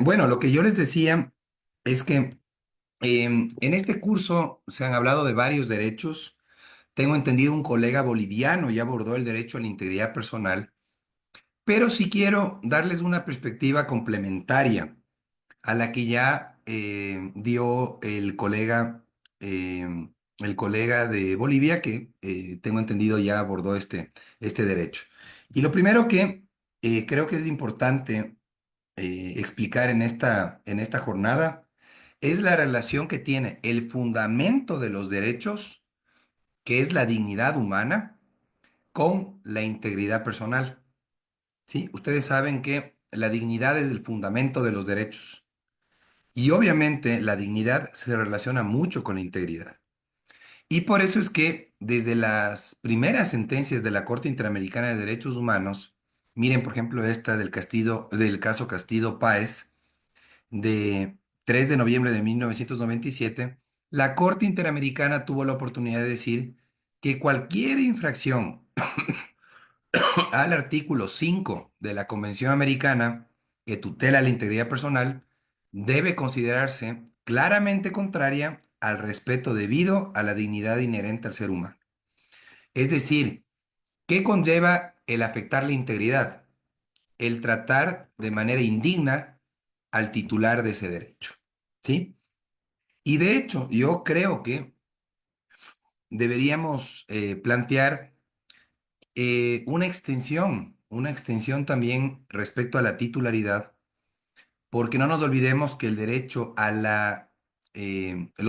Bueno, lo que yo les decía es que en este curso se han hablado de varios derechos. Tengo entendido un colega boliviano ya abordó el derecho a la integridad personal, pero sí quiero darles una perspectiva complementaria a la que ya dio el colega de Bolivia, que tengo entendido ya abordó este derecho. Y lo primero que creo que es importante explicar en esta jornada es la relación que tiene el fundamento de los derechos, que es la dignidad humana, con la integridad personal. ¿Sí? Ustedes saben que la dignidad es el fundamento de los derechos. Y obviamente la dignidad se relaciona mucho con la integridad. Y por eso es que desde las primeras sentencias de la Corte Interamericana de Derechos Humanos, miren por ejemplo esta del caso Castillo Páez, de 3 de noviembre de 1997, la Corte Interamericana tuvo la oportunidad de decir que cualquier infracción al artículo 5 de la Convención Americana que tutela la integridad personal debe considerarse claramente contraria al respeto debido a la dignidad inherente al ser humano. Es decir, ¿qué conlleva el afectar la integridad? El tratar de manera indigna al titular de ese derecho. ¿Sí? Y de hecho, yo creo que deberíamos plantear una extensión también respecto a la titularidad, porque no nos olvidemos que los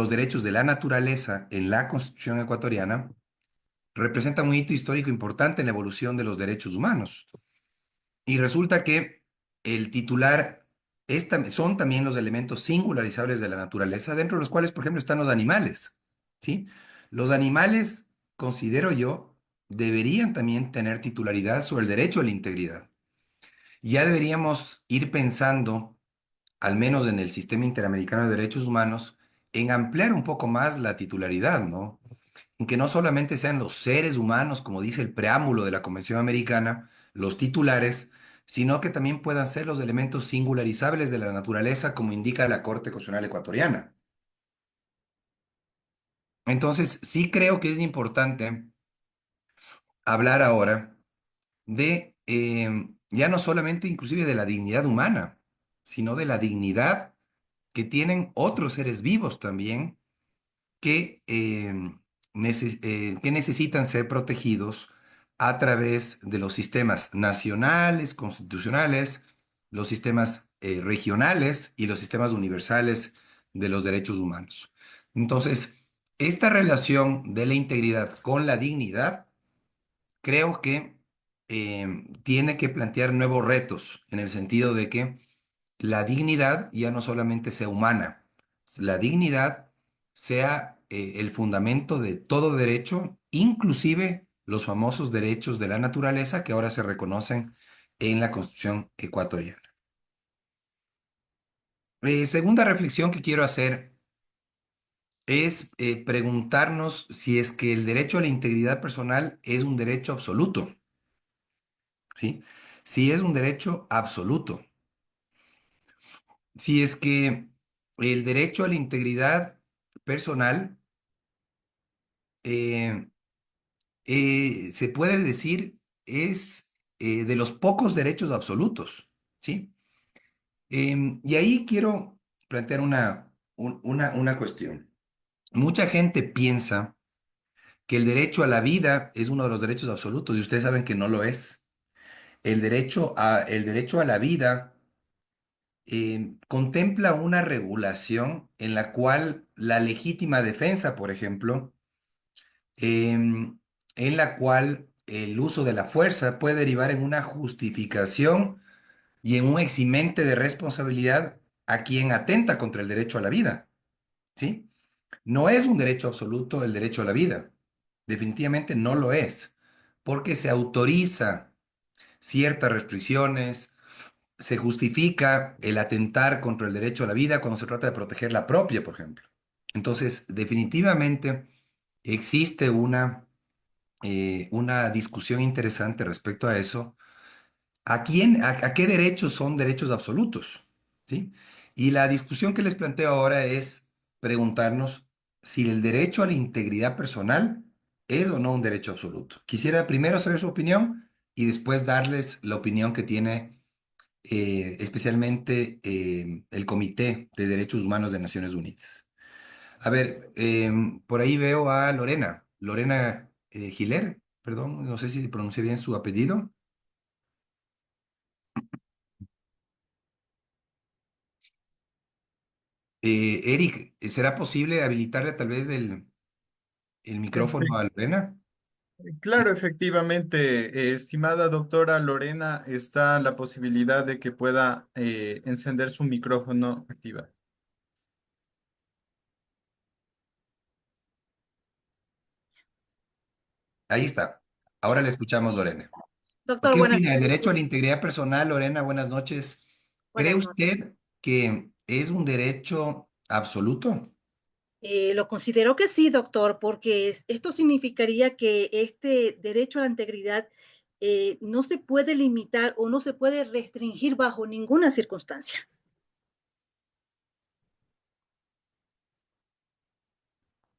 derechos de la naturaleza en la Constitución ecuatoriana representan un hito histórico importante en la evolución de los derechos humanos. Y resulta que el titular son también los elementos singularizables de la naturaleza, dentro de los cuales, por ejemplo, están los animales, ¿sí? Los animales, considero yo, deberían también tener titularidad sobre el derecho a la integridad. Ya deberíamos ir pensando, al menos en el Sistema Interamericano de Derechos Humanos, en ampliar un poco más la titularidad, ¿no? En que no solamente sean los seres humanos, como dice el preámbulo de la Convención Americana, los titulares, sino que también puedan ser los elementos singularizables de la naturaleza, como indica la Corte Constitucional Ecuatoriana. Entonces, sí creo que es importante hablar ahora de ya no solamente inclusive de la dignidad humana, sino de la dignidad que tienen otros seres vivos también que necesitan ser protegidos a través de los sistemas nacionales, constitucionales, los sistemas regionales y los sistemas universales de los derechos humanos. Entonces, esta relación de la integridad con la dignidad creo que tiene que plantear nuevos retos en el sentido de que la dignidad ya no solamente sea humana, la dignidad sea el fundamento de todo derecho, inclusive los famosos derechos de la naturaleza que ahora se reconocen en la Constitución ecuatoriana. Segunda reflexión que quiero hacer es preguntarnos si es que el derecho a la integridad personal es un derecho absoluto, ¿sí? Si es un derecho absoluto. Si es que el derecho a la integridad personal eh, se puede decir es de los pocos derechos absolutos, ¿sí? Y ahí quiero plantear una cuestión. Mucha gente piensa que el derecho a la vida es uno de los derechos absolutos y ustedes saben que no lo es. El derecho a la vida contempla una regulación en la cual la legítima defensa, por ejemplo, en la cual el uso de la fuerza puede derivar en una justificación y en un eximente de responsabilidad a quien atenta contra el derecho a la vida, ¿sí? No es un derecho absoluto el derecho a la vida. Definitivamente no lo es, porque se autoriza ciertas restricciones, se justifica el atentar contra el derecho a la vida cuando se trata de proteger la propia, por ejemplo. Entonces, definitivamente existe una discusión interesante respecto a eso. ¿A qué derechos son derechos absolutos? ¿sí? Y la discusión que les planteo ahora es preguntarnos si el derecho a la integridad personal es o no un derecho absoluto. Quisiera primero saber su opinión y después darles la opinión que tiene especialmente el Comité de Derechos Humanos de Naciones Unidas. A ver, por ahí veo a Lorena, Lorena Giler, perdón, no sé si pronuncié bien su apellido. Eric, ¿será posible habilitarle tal vez el micrófono a Lorena? Claro, efectivamente, estimada doctora Lorena, está la posibilidad de que pueda encender su micrófono activa. Ahí está. Ahora le escuchamos, Lorena. Doctor, ¿Qué buenas opina del noches. derecho a la integridad personal, Lorena? Buenas noches. ¿Cree Buenas noches. usted que es un derecho absoluto? Lo considero que sí, doctor, porque esto significaría que este derecho a la integridad no se puede limitar o no se puede restringir bajo ninguna circunstancia.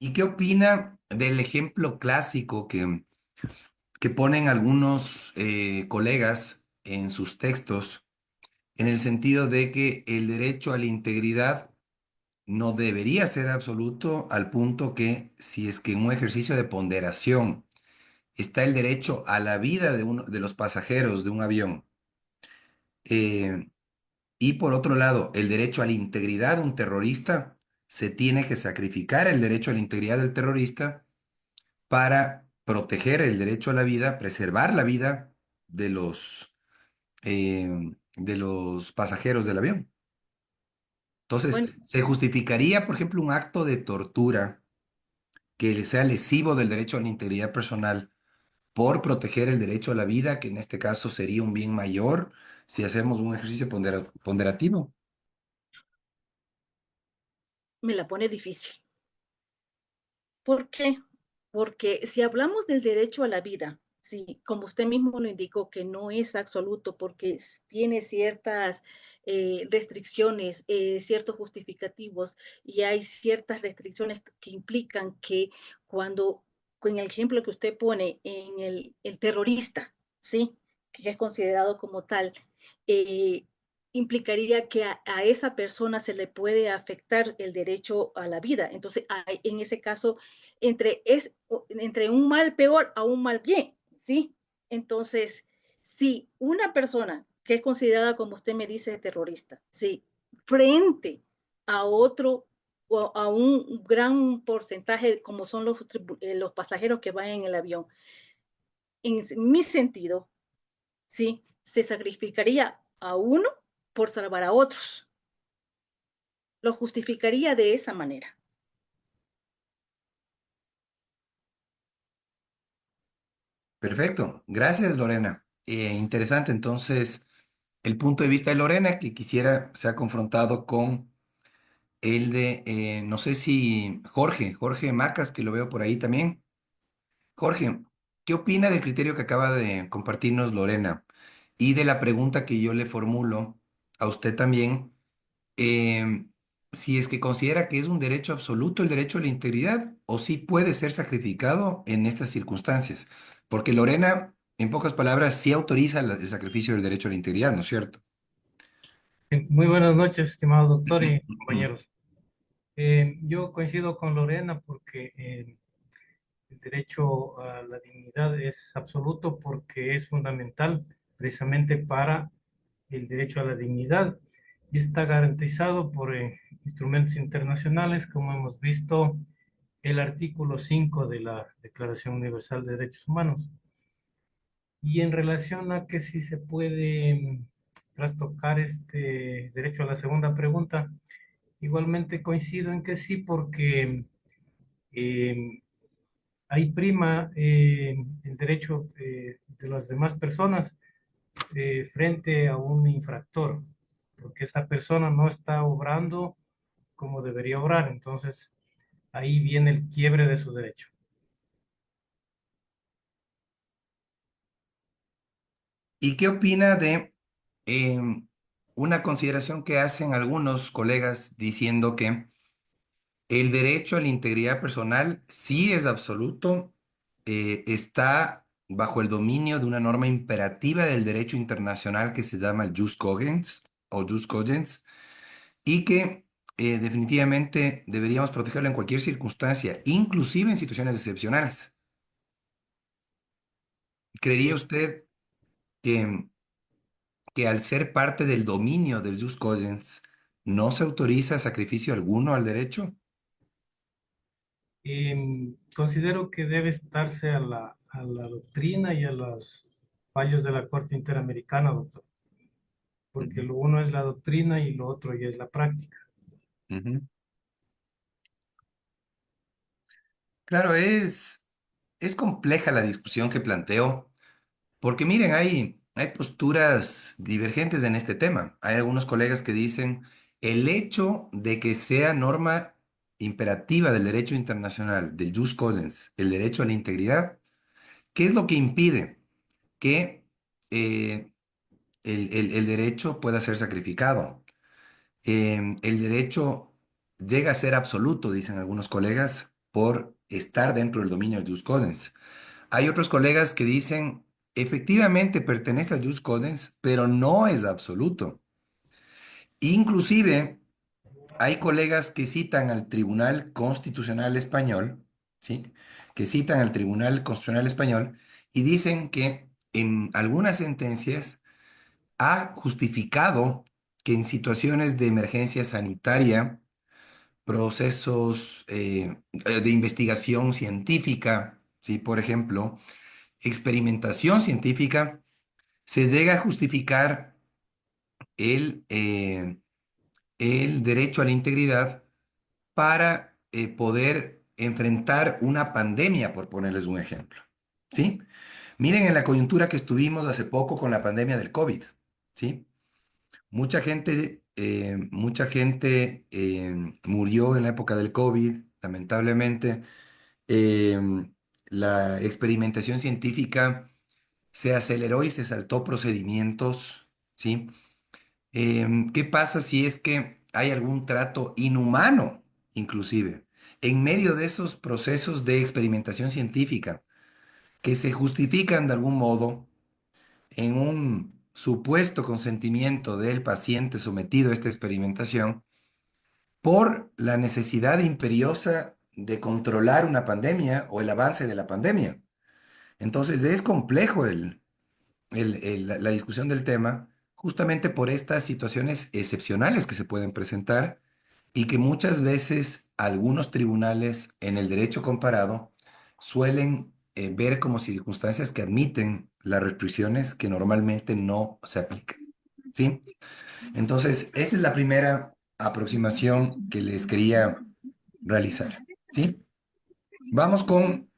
¿Y qué opina del ejemplo clásico que ponen algunos colegas en sus textos, en el sentido de que el derecho a la integridad no debería ser absoluto al punto que si es que en un ejercicio de ponderación está el derecho a la vida de uno de los pasajeros de un avión, eh, y por otro lado el derecho a la integridad de un terrorista, se tiene que sacrificar el derecho a la integridad del terrorista para proteger el derecho a la vida, preservar la vida de los pasajeros del avión. Entonces, Bueno, ¿se justificaría, por ejemplo, un acto de tortura que sea lesivo del derecho a la integridad personal por proteger el derecho a la vida, que en este caso sería un bien mayor si hacemos un ejercicio ponderativo? me la pone difícil. ¿Por qué? Porque si hablamos del derecho a la vida, sí, como usted mismo lo indicó, que no es absoluto porque tiene ciertas restricciones, ciertos justificativos y hay ciertas restricciones que implican que cuando, con el ejemplo que usted pone en el terrorista, sí, que es considerado como tal, eh, implicaría que a esa persona se le puede afectar el derecho a la vida. Entonces, en ese caso, entre un mal peor a un mal bien, ¿sí? Entonces, si una persona que es considerada, como usted me dice, terrorista, ¿sí? Frente a otro o a un gran porcentaje, como son los pasajeros que van en el avión, en mi sentido, ¿sí? Se sacrificaría a uno por salvar a otros. Lo justificaría de esa manera. Perfecto. Gracias, Lorena. Interesante. Entonces, el punto de vista de Lorena, que quisiera, se ha confrontado con el de, no sé si Jorge Macas, que lo veo por ahí también. Jorge, ¿qué opina del criterio que acaba de compartirnos Lorena y de la pregunta que yo le formulo a usted también? em, si es que considera que es un derecho absoluto el derecho a la integridad o si puede ser sacrificado en estas circunstancias. Porque Lorena, en pocas palabras, sí autoriza el sacrificio del derecho a la integridad, ¿no es cierto? Muy buenas noches, estimado doctor y compañeros. Yo coincido con Lorena porque el derecho a la dignidad es absoluto porque es fundamental precisamente para el derecho a la dignidad y está garantizado por instrumentos internacionales, como hemos visto el artículo 5 de la Declaración Universal de Derechos Humanos. Y en relación a que si se puede trastocar este derecho a la segunda pregunta, igualmente coincido en que sí, porque eh, hay prima el derecho de las demás personas frente a un infractor, porque esa persona no está obrando como debería obrar, entonces ahí viene el quiebre de su derecho. ¿Y qué opina de em, una consideración que hacen algunos colegas diciendo que el derecho a la integridad personal sí es absoluto, está bajo el dominio de una norma imperativa del derecho internacional que se llama el jus cogens o jus cogens y que definitivamente deberíamos protegerlo en cualquier circunstancia, inclusive en situaciones excepcionales. ¿Creería usted que, que al ser parte del dominio del jus cogens no se autoriza sacrificio alguno al derecho? Considero que debe estarse a la doctrina y a los fallos de la Corte Interamericana, doctor, porque Ujú, lo uno es la doctrina y lo otro ya es la práctica. ujú. Claro, es compleja la discusión que planteo, porque miren, hay posturas divergentes en este tema. Hay algunos colegas que dicen el hecho de que sea norma imperativa del derecho internacional, del jus cogens, el derecho a la integridad, ¿qué es lo que impide que eh, el derecho pueda ser sacrificado? El derecho llega a ser absoluto, dicen algunos colegas, por estar dentro del dominio del jus cogens. Hay otros colegas que dicen, efectivamente pertenece al jus cogens, pero no es absoluto. Inclusive, hay colegas que citan al Tribunal Constitucional Español, ¿sí? Que citan al Tribunal Constitucional Español y dicen que en algunas sentencias ha justificado que en situaciones de emergencia sanitaria, procesos de investigación científica, ¿sí? Por ejemplo, experimentación científica, se llega a justificar el, eh, el derecho a la integridad para poder enfrentar una pandemia, por ponerles un ejemplo. ¿Sí? Miren en la coyuntura que estuvimos hace poco con la pandemia del COVID. ¿Sí? Mucha gente murió en la época del COVID, lamentablemente. La experimentación científica se aceleró y se saltó procedimientos, ¿sí? ¿Qué pasa si es que hay algún trato inhumano, inclusive, en medio de esos procesos de experimentación científica que se justifican de algún modo en un supuesto consentimiento del paciente sometido a esta experimentación por la necesidad imperiosa de controlar una pandemia o el avance de la pandemia? Entonces es complejo la discusión del tema justamente por estas situaciones excepcionales que se pueden presentar y que muchas veces algunos tribunales en el derecho comparado suelen ver como circunstancias que admiten las restricciones que normalmente no se aplican. ¿Sí? Entonces, esa es la primera aproximación que les quería realizar. ¿Sí? Vamos con...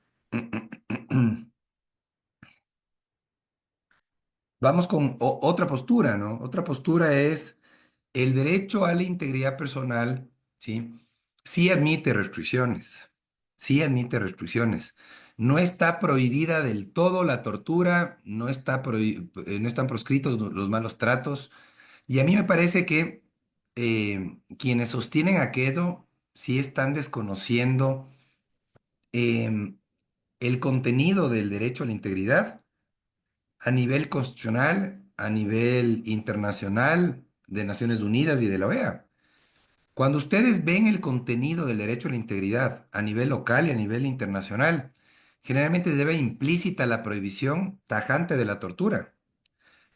Vamos con otra postura, ¿no? Otra postura es el derecho a la integridad personal, ¿sí? Sí admite restricciones, sí admite restricciones. No está prohibida del todo la tortura, no están proscritos los malos tratos. Y a mí me parece que quienes sostienen aquello sí están desconociendo em, el contenido del derecho a la integridad a nivel constitucional, a nivel internacional, de Naciones Unidas y de la OEA. Cuando ustedes ven el contenido del derecho a la integridad a nivel local y a nivel internacional, generalmente debe implícita la prohibición tajante de la tortura,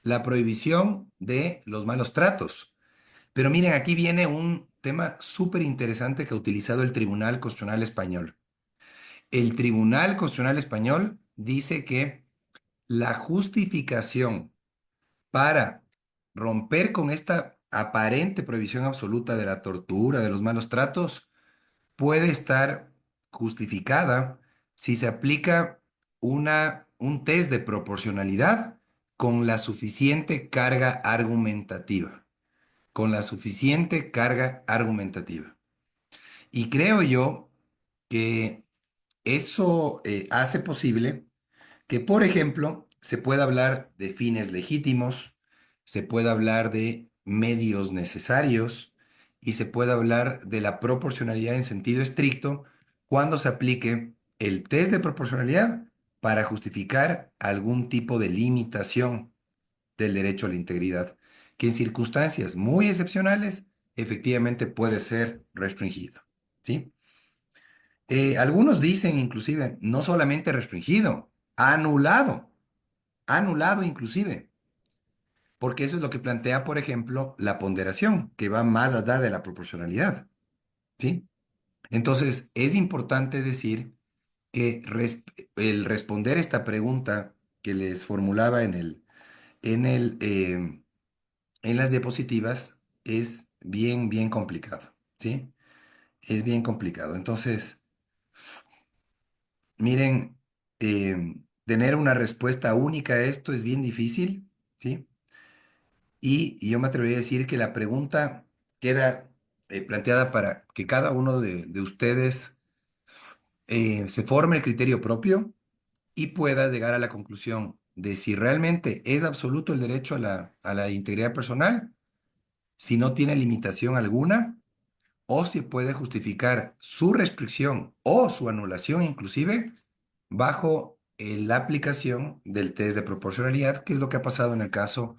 la prohibición de los malos tratos. Pero miren, aquí viene un tema súper interesante que ha utilizado el Tribunal Constitucional Español. El Tribunal Constitucional Español dice que la justificación para romper con esta aparente prohibición absoluta de la tortura, de los malos tratos, puede estar justificada si se aplica un test de proporcionalidad con la suficiente carga argumentativa, con la suficiente carga argumentativa. Y creo yo que eso hace posible que, por ejemplo, se pueda hablar de fines legítimos, se pueda hablar de medios necesarios y se puede hablar de la proporcionalidad en sentido estricto cuando se aplique el test de proporcionalidad para justificar algún tipo de limitación del derecho a la integridad, que en circunstancias muy excepcionales efectivamente puede ser restringido, ¿sí? Algunos dicen inclusive, no solamente restringido, anulado inclusive, porque eso es lo que plantea, por ejemplo, la ponderación, que va más allá de la proporcionalidad, ¿sí? Entonces, es importante decir que el responder esta pregunta que les formulaba en en las diapositivas es bien, bien complicado, ¿sí? Es bien complicado. Entonces, miren, tener una respuesta única a esto es bien difícil, ¿sí? Y yo me atrevería a decir que la pregunta queda planteada para que cada uno de ustedes se forme el criterio propio y pueda llegar a la conclusión de si realmente es absoluto el derecho a a la integridad personal, si no tiene limitación alguna, o si puede justificar su restricción o su anulación inclusive bajo la aplicación del test de proporcionalidad, que es lo que ha pasado en el caso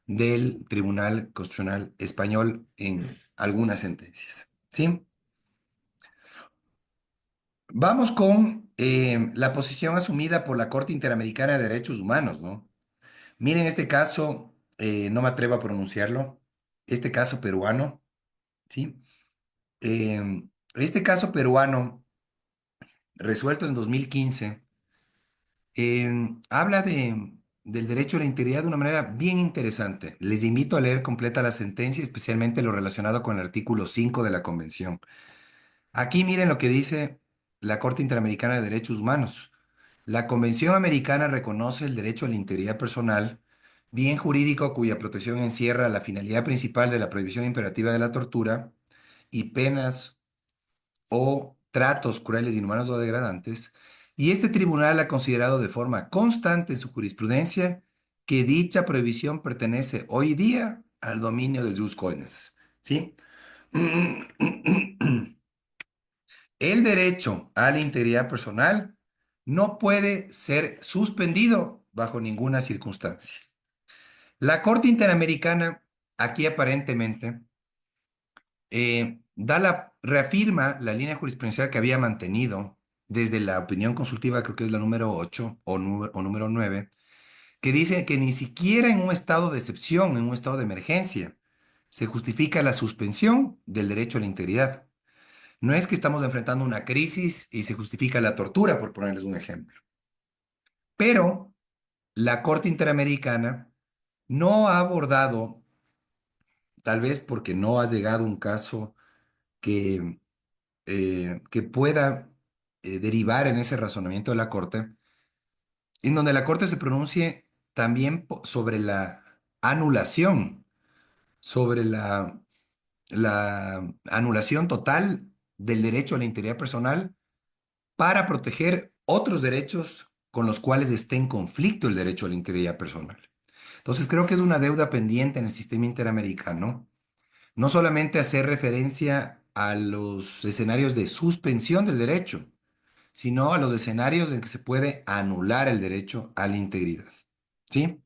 del Tribunal Constitucional Español en algunas sentencias. ¿Sí? Vamos con la posición asumida por la Corte Interamericana de Derechos Humanos, ¿no? Miren este caso, no me atrevo a pronunciarlo, este caso peruano, ¿sí? Este caso peruano, resuelto en 2015, habla del derecho a la integridad de una manera bien interesante. Les invito a leer completa la sentencia, especialmente lo relacionado con el artículo 5 de la Convención. Aquí miren lo que dice la Corte Interamericana de Derechos Humanos. La Convención Americana reconoce el derecho a la integridad personal, bien jurídico cuya protección encierra la finalidad principal de la prohibición imperativa de la tortura y penas o tratos crueles, inhumanos o degradantes, y este tribunal ha considerado de forma constante en su jurisprudencia que dicha prohibición pertenece hoy día al dominio del jus cogens, ¿sí? El derecho a la integridad personal no puede ser suspendido bajo ninguna circunstancia. La Corte Interamericana, aquí aparentemente, reafirma la línea jurisprudencial que había mantenido desde la opinión consultiva, creo que es la número 8 o número 9, que dice que ni siquiera en un estado de excepción, en un estado de emergencia, se justifica la suspensión del derecho a la integridad. No es que estamos enfrentando una crisis y se justifica la tortura, por ponerles un ejemplo. Pero la Corte Interamericana no ha abordado, tal vez porque no ha llegado un caso que pueda derivar en ese razonamiento de la Corte, en donde la Corte se pronuncie también sobre la anulación, sobre la anulación total del derecho a la integridad personal para proteger otros derechos con los cuales esté en conflicto el derecho a la integridad personal. Entonces creo que es una deuda pendiente en el sistema interamericano, no solamente hacer referencia a los escenarios de suspensión del derecho, sino a los escenarios en que se puede anular el derecho a la integridad. ¿Sí?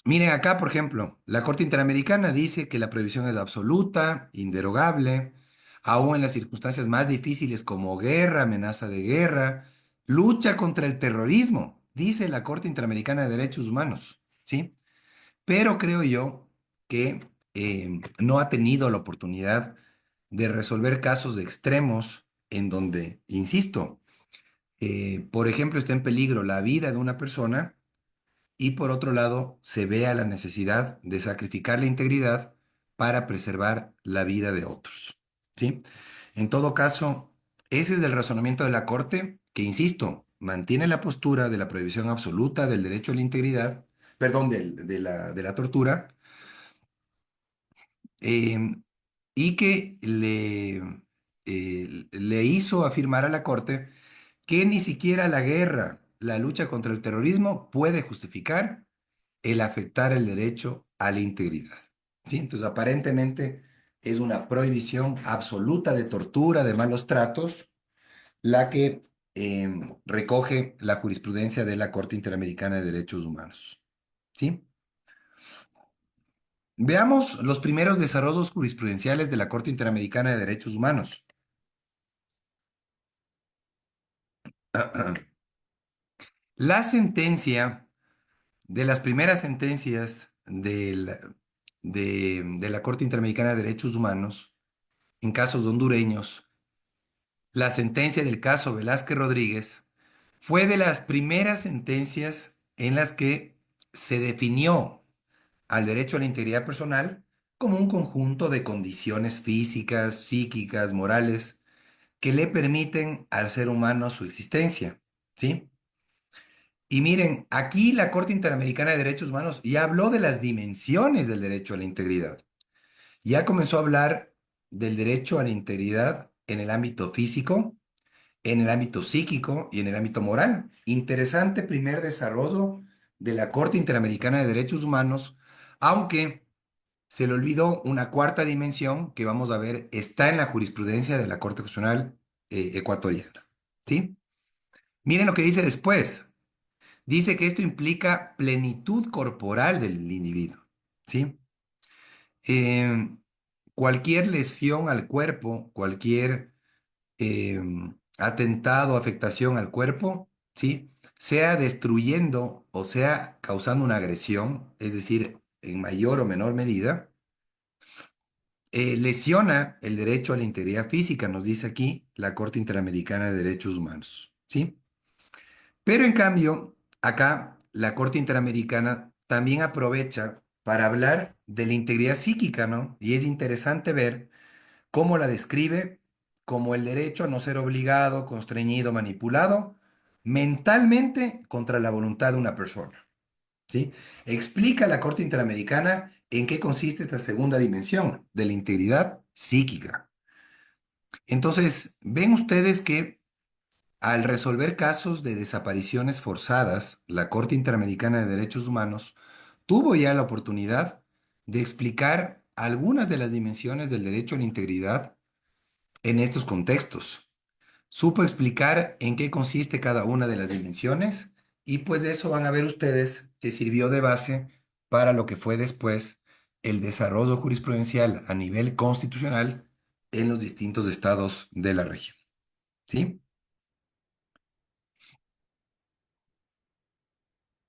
Miren acá, por ejemplo, la Corte Interamericana dice que la prohibición es absoluta, inderogable, aún en las circunstancias más difíciles como guerra, amenaza de guerra, lucha contra el terrorismo, dice la Corte Interamericana de Derechos Humanos, ¿sí? Pero creo yo que no ha tenido la oportunidad de resolver casos de extremos en donde, insisto, por ejemplo, está en peligro la vida de una persona y por otro lado se vea la necesidad de sacrificar la integridad para preservar la vida de otros. ¿Sí? En todo caso, ese es el razonamiento de la Corte, que, insisto, mantiene la postura de la prohibición absoluta del derecho a la integridad, perdón, de la tortura, em, y que le hizo afirmar a la Corte que ni siquiera la guerra, la lucha contra el terrorismo puede justificar el afectar el derecho a la integridad. ¿Sí? Entonces, aparentemente es una prohibición absoluta de tortura, de malos tratos, la que recoge la jurisprudencia de la Corte Interamericana de Derechos Humanos. ¿Sí? Veamos los primeros desarrollos jurisprudenciales de la Corte Interamericana de Derechos Humanos. La sentencia, de las primeras sentencias de la Corte Interamericana de Derechos Humanos, en casos hondureños, la sentencia del caso Velázquez Rodríguez fue de las primeras sentencias en las que se definió al derecho a la integridad personal como un conjunto de condiciones físicas, psíquicas, morales, que le permiten al ser humano su existencia, ¿sí? Y miren, aquí la Corte Interamericana de Derechos Humanos ya habló de las dimensiones del derecho a la integridad. Ya comenzó a hablar del derecho a la integridad en el ámbito físico, en el ámbito psíquico y en el ámbito moral. Interesante primer desarrollo de la Corte Interamericana de Derechos Humanos, aunque se le olvidó una cuarta dimensión que vamos a ver está en la jurisprudencia de la Corte Constitucional ecuatoriana. ¿Sí? Miren lo que dice después. Dice que esto implica plenitud corporal del individuo. ¿Sí? Eh, Cualquier lesión al cuerpo, cualquier atentado, afectación al cuerpo, ¿sí? Sea destruyendo o sea causando una agresión, es decir, en mayor o menor medida, lesiona el derecho a la integridad física, nos dice aquí la Corte Interamericana de Derechos Humanos, ¿sí? Pero en cambio, acá la Corte Interamericana también aprovecha para hablar de la integridad psíquica, ¿no? Y es interesante ver cómo la describe como el derecho a no ser obligado, constreñido, manipulado mentalmente contra la voluntad de una persona, ¿sí? Explica la Corte Interamericana en qué consiste esta segunda dimensión de la integridad psíquica. Entonces, ven ustedes que al resolver casos de desapariciones forzadas, la Corte Interamericana de Derechos Humanos tuvo ya la oportunidad de explicar algunas de las dimensiones del derecho a la integridad en estos contextos. Supo explicar en qué consiste cada una de las dimensiones y pues de eso van a ver ustedes que sirvió de base para lo que fue después el desarrollo jurisprudencial a nivel constitucional en los distintos estados de la región. ¿Sí?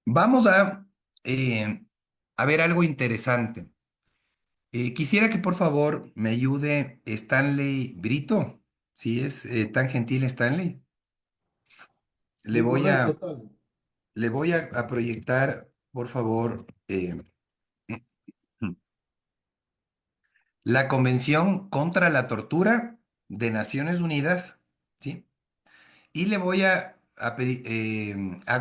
Vamos a ver algo interesante. Quisiera que por favor me ayude Stanley Brito, si es tan gentil Stanley. Le Sí, voy correcto, a, tal. le voy a proyectar, por favor, la Convención contra la Tortura de Naciones Unidas, ¿sí? Y le voy a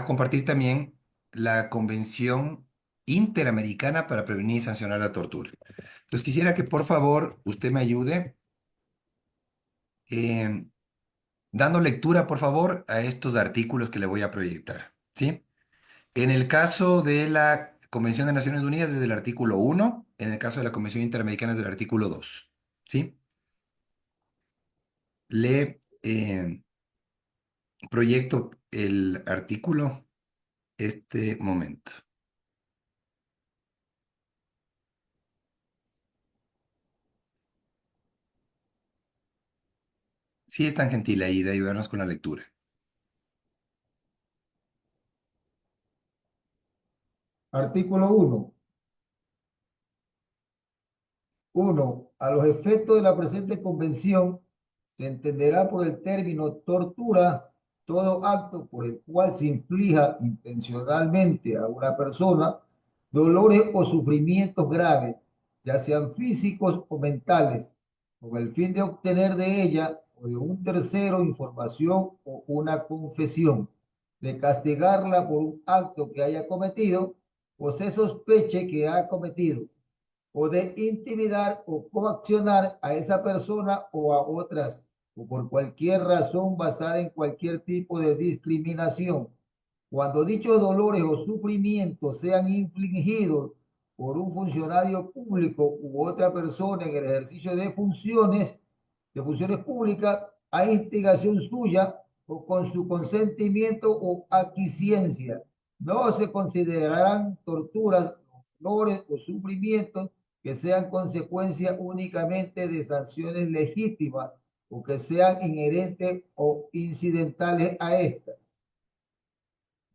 compartir también la Convención Interamericana para Prevenir y Sancionar la Tortura. Entonces quisiera que por favor usted me ayude eh, dando lectura, por favor, a estos artículos que le voy a proyectar, ¿sí? En el caso de la Convención de Naciones Unidas, desde el artículo 1, en el caso de la Convención Interamericana, desde el artículo 2, ¿sí? Le proyecto el artículo este momento. Si es tan gentil ahí de ayudarnos con la lectura. Artículo 1. 1. A los efectos de la presente convención, se entenderá por el término tortura todo acto por el cual se inflija intencionalmente a una persona dolores o sufrimientos graves, ya sean físicos o mentales, con el fin de obtener de ella o de un tercero información o una confesión, de castigarla por un acto que haya cometido o se sospeche que ha cometido, o de intimidar o coaccionar a esa persona o a otras, o por cualquier razón basada en cualquier tipo de discriminación, cuando dichos dolores o sufrimientos sean infligidos por un funcionario público u otra persona en el ejercicio de funciones públicas, a instigación suya o con su consentimiento o aquiescencia. No se considerarán torturas, dolores o sufrimientos que sean consecuencia únicamente de sanciones legítimas o que sean inherentes o incidentales a estas.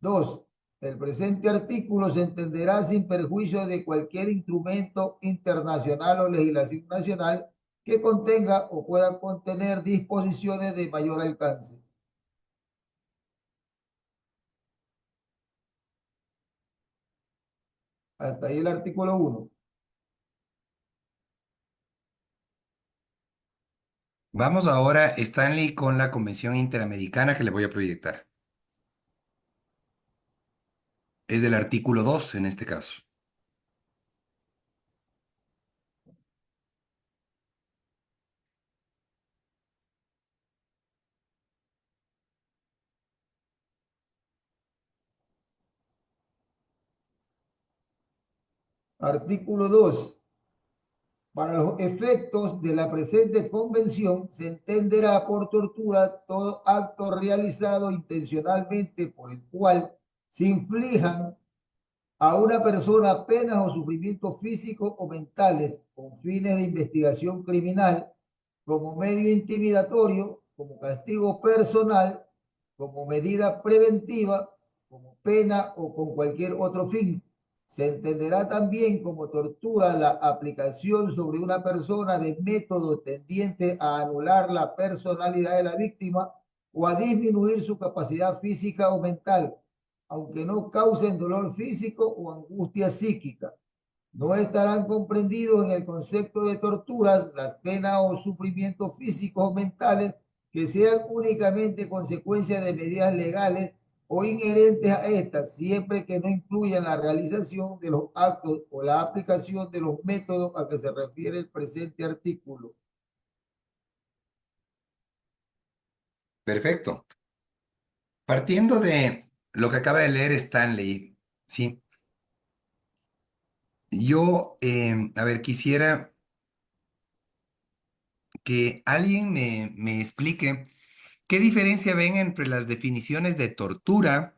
Dos, el presente artículo se entenderá sin perjuicio de cualquier instrumento internacional o legislación nacional que contenga o pueda contener disposiciones de mayor alcance. Hasta ahí el artículo 1. Vamos ahora, Stanley, con la Convención Interamericana que le voy a proyectar. Es del artículo 2 en este caso. Artículo 2. Para los efectos de la presente convención, se entenderá por tortura todo acto realizado intencionalmente por el cual se inflijan a una persona penas o sufrimientos físicos o mentales con fines de investigación criminal, como medio intimidatorio, como castigo personal, como medida preventiva, como pena o con cualquier otro fin. Se entenderá también como tortura la aplicación sobre una persona de método tendiente a anular la personalidad de la víctima o a disminuir su capacidad física o mental, aunque no causen dolor físico o angustia psíquica. No estarán comprendidos en el concepto de torturas las penas o sufrimientos físicos o mentales que sean únicamente consecuencia de medidas legales o inherentes a estas, siempre que no incluyan la realización de los actos o la aplicación de los métodos a que se refiere el presente artículo. Perfecto. Partiendo de lo que acaba de leer Stanley, sí, yo, a ver, quisiera que alguien me explique qué diferencia ven entre las definiciones de tortura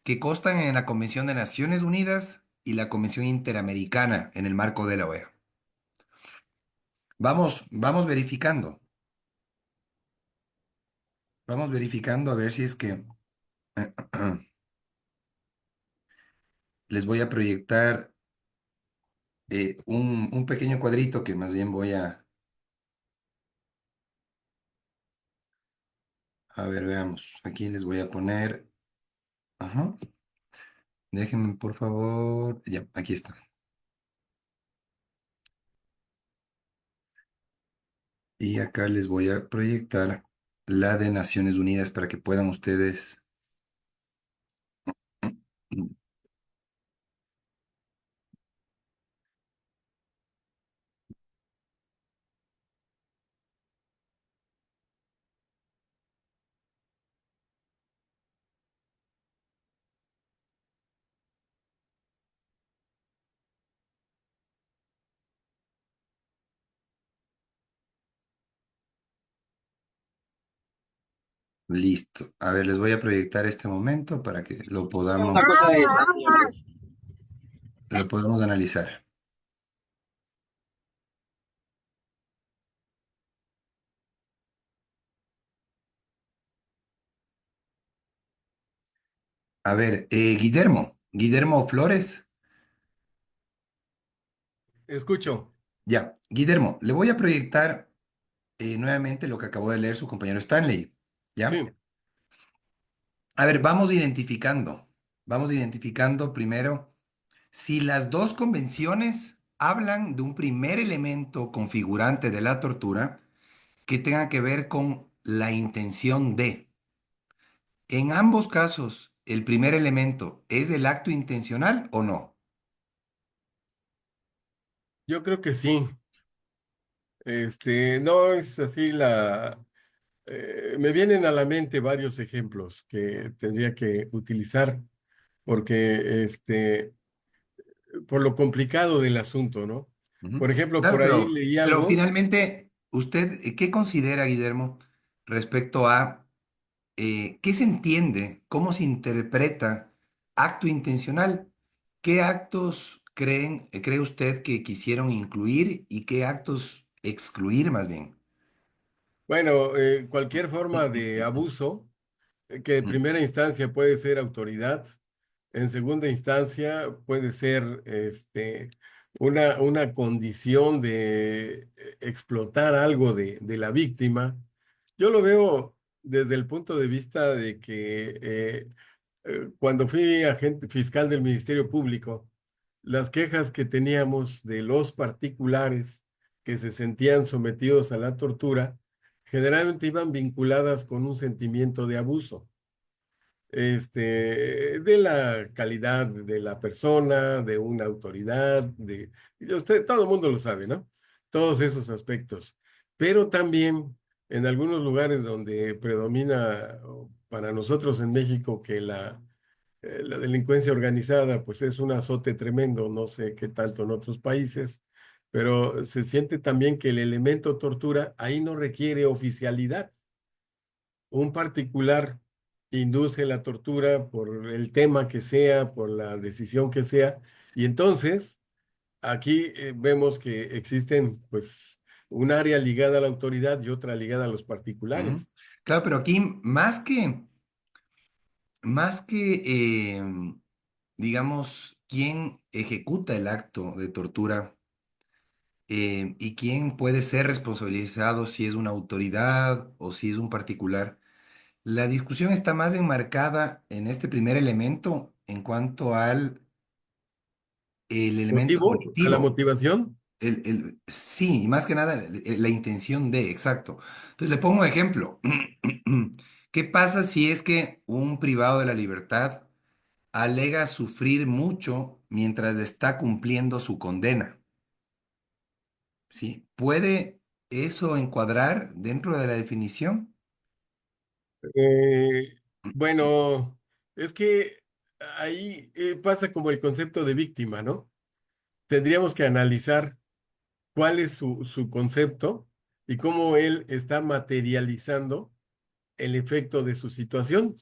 que constan en la Convención de Naciones Unidas y la Convención Interamericana en el marco de la OEA. Vamos verificando. Vamos verificando a ver si es que les voy a proyectar un pequeño cuadrito que más bien voy a ver, veamos. Aquí les voy a poner. Ajá. Déjenme, por favor. Ya, aquí está. Y acá les voy a proyectar la de Naciones Unidas para que puedan ustedes. Listo. A ver, les voy a proyectar este momento para que lo podamos analizar. A ver, Guillermo Flores. Escucho. Ya, Guillermo, le voy a proyectar nuevamente lo que acabó de leer su compañero Stanley. ¿Ya? Sí, A ver, vamos identificando primero si las dos convenciones hablan de un primer elemento configurante de la tortura que tenga que ver con la intención de. En ambos casos, ¿el primer elemento es el acto intencional o no? yo creo que sí. No es así me vienen a la mente varios ejemplos que tendría que utilizar porque por lo complicado del asunto, ¿no? Ujú. Por ejemplo, Claro, por ahí leí pero algo. finalmente, ¿usted qué considera, Guillermo, respecto a qué se entiende, cómo se interpreta acto intencional? ¿Qué actos cree usted que quisieron incluir y qué actos excluir más bien? Bueno, cualquier forma de abuso, que en Mm, primera instancia puede ser autoridad, en segunda instancia puede ser una condición de explotar algo de la víctima. Yo lo veo desde el punto de vista de que cuando fui agente fiscal del Ministerio Público, las quejas que teníamos de los particulares que se sentían sometidos a la tortura, generalmente iban vinculadas con un sentimiento de abuso, de la calidad de la persona, de una autoridad, y usted, todo el mundo lo sabe, ¿no? Todos esos aspectos. Pero también en algunos lugares donde predomina para nosotros en México que la delincuencia organizada, pues es un azote tremendo, no sé qué tanto en otros países, pero se siente también que el elemento tortura ahí no requiere oficialidad. Un particular induce la tortura por el tema que sea, por la decisión que sea, y entonces aquí vemos que existen, pues, un área ligada a la autoridad y otra ligada a los ujú. particulares. Claro, pero aquí más que digamos, quién ejecuta el acto de tortura y quién puede ser responsabilizado si es una autoridad o si es un particular. La discusión está más enmarcada en este primer elemento en cuanto al el elemento ¿Motivo a la volitivo. motivación? Sí, y más que nada la intención de, exacto. Entonces le pongo un ejemplo. ¿Qué pasa si es que un privado de la libertad alega sufrir mucho mientras está cumpliendo su condena? ¿Sí? ¿Puede eso encuadrar dentro de la definición? Eh, bueno, es que ahí pasa como el concepto de víctima, ¿no? Tendríamos que analizar cuál es su concepto y cómo él está materializando el efecto de su situación,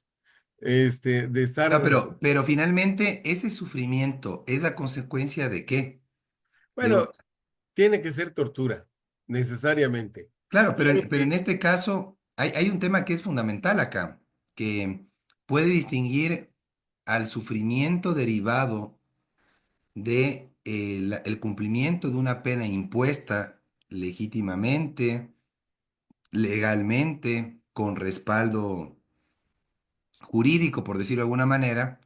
de No, estar, pero finalmente ese sufrimiento es la consecuencia de qué? De un- bueno, tiene que ser tortura, necesariamente. Claro, Claro pero en que, este caso hay un tema que es fundamental acá, que puede distinguir al sufrimiento derivado de el cumplimiento de una pena impuesta legítimamente, legalmente, con respaldo jurídico, por decirlo de alguna manera,